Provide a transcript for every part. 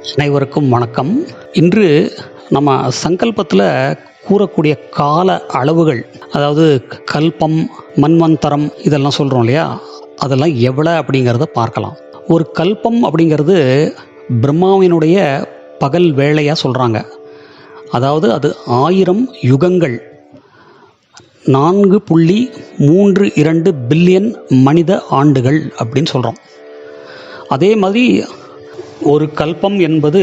அனைவருக்கும் வணக்கம். இன்று நம்ம சங்கல்பத்தில் கூறக்கூடிய கால அளவுகள், அதாவது கல்பம், மன்வந்தரம் இதெல்லாம் சொல்கிறோம் இல்லையா, அதெல்லாம் எவ்வளோ அப்படிங்கிறத பார்க்கலாம். ஒரு கல்பம் அப்படிங்கிறது பிரம்மாவினுடைய பகல் வேளையாக சொல்கிறாங்க. அதாவது அது 1000 யுகங்கள், 4.32 பில்லியன் மனித ஆண்டுகள் அப்படின்னு சொல்கிறோம். அதே மாதிரி ஒரு கல்பம் என்பது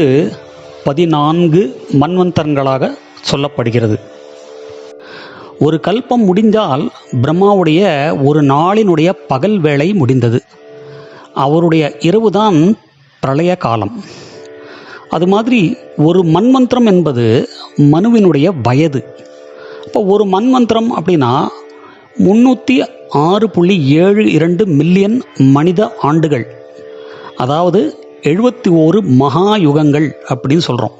14 மன்வந்தரங்களாக சொல்லப்படுகிறது. ஒரு கல்பம் முடிந்தால் பிரம்மாவுடைய ஒரு நாளினுடைய பகல் வேளை முடிந்தது. அவருடைய இரவுதான் பிரளய காலம். அது மாதிரி ஒரு மன்வந்தரம் என்பது மனுவினுடைய வயது. இப்போ ஒரு மன்வந்தரம் அப்படின்னா 306.72 மில்லியன் மனித ஆண்டுகள், அதாவது 71 மகா யுகங்கள் அப்படின்னு சொல்கிறோம்.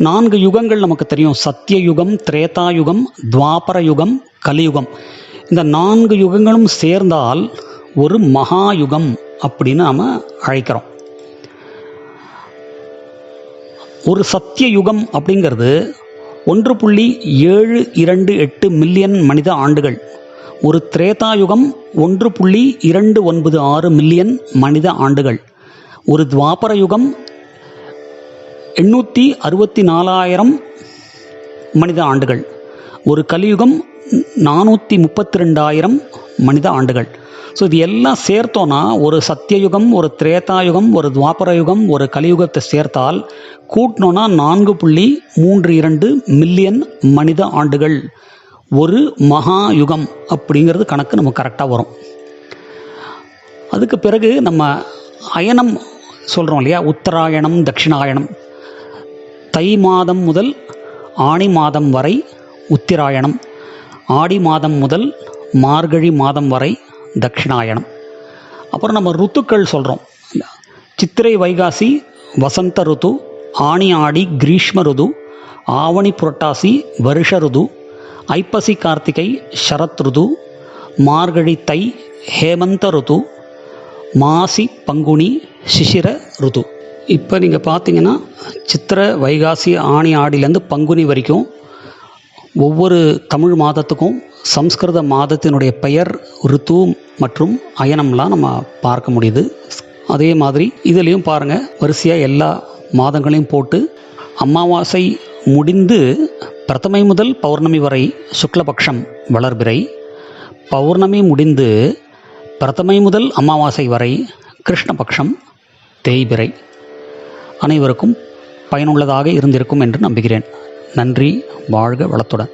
4 யுகங்கள் நமக்கு தெரியும்: சத்திய யுகம், திரேதா யுகம், துவாபர யுகம், கலியுகம். இந்த 4 யுகங்களும் சேர்ந்தால் ஒரு மகா யுகம் அப்படின்னு நாம் அழைக்கிறோம். ஒரு சத்திய யுகம் அப்படிங்கிறது 1.728 மில்லியன் மனித ஆண்டுகள். ஒரு திரேதா யுகம் 1.296 மில்லியன் மனித ஆண்டுகள். ஒரு துவாபர யுகம் 864,000 மனித ஆண்டுகள். ஒரு கலியுகம் 432,000 மனித ஆண்டுகள். ஸோ இது எல்லாம் சேர்த்தோன்னா ஒரு சத்தியயுகம், ஒரு திரேதாயுகம், ஒரு துவாபர யுகம், ஒரு கலியுகத்தை சேர்த்தால் கூட்டினோன்னா 4.32 மில்லியன் மனித ஆண்டுகள், ஒரு மகா யுகம் அப்படிங்கிறது கணக்கு நமக்கு கரெக்டாக வரும். அதுக்கு பிறகு நம்ம அயனம் சொல்கிறோம் இல்லையா, உத்தராயணம், தட்சிணாயணம். தை மாதம் முதல் ஆணி மாதம் வரை உத்திராயணம், ஆடி மாதம் முதல் மார்கழி மாதம் வரை தட்சிணாயணம். அப்புறம் நம்ம ருத்துக்கள் சொல்கிறோம். சித்திரை வைகாசி வசந்த ருது, ஆணி ஆடி கிரீஷ்ம ருது, ஆவணி புரட்டாசி வருஷ ருது, ஐப்பசி கார்த்திகை சரத் ருது, மார்கழி தை ஹேமந்த ருது, மாசி பங்குனி சிசிர ருது. இப்போ நீங்கள் பார்த்தீங்கன்னா சித்திரை வைகாசி ஆணி ஆடிலேருந்து பங்குனி வரைக்கும் ஒவ்வொரு தமிழ் மாதத்துக்கும் சம்ஸ்கிருத மாதத்தினுடைய பெயர், ருத்து மற்றும் அயனம்லாம் நம்ம பார்க்க முடியுது. அதே மாதிரி இதுலேயும் பாருங்கள், வரிசையாக எல்லா மாதங்களையும் போட்டு அமாவாசை முடிந்து பிரதமை முதல் பௌர்ணமி வரை சுக்லபக்ஷம் வளர்பிறை, பௌர்ணமி முடிந்து பிரதமை முதல் அமாவாசை வரை கிருஷ்ணபக்ஷம் தேய்பிறை. அனைவருக்கும் பயனுள்ளதாக இருந்திருக்கும் என்று நம்புகிறேன். நன்றி. வாழ்க வளத்துடன்.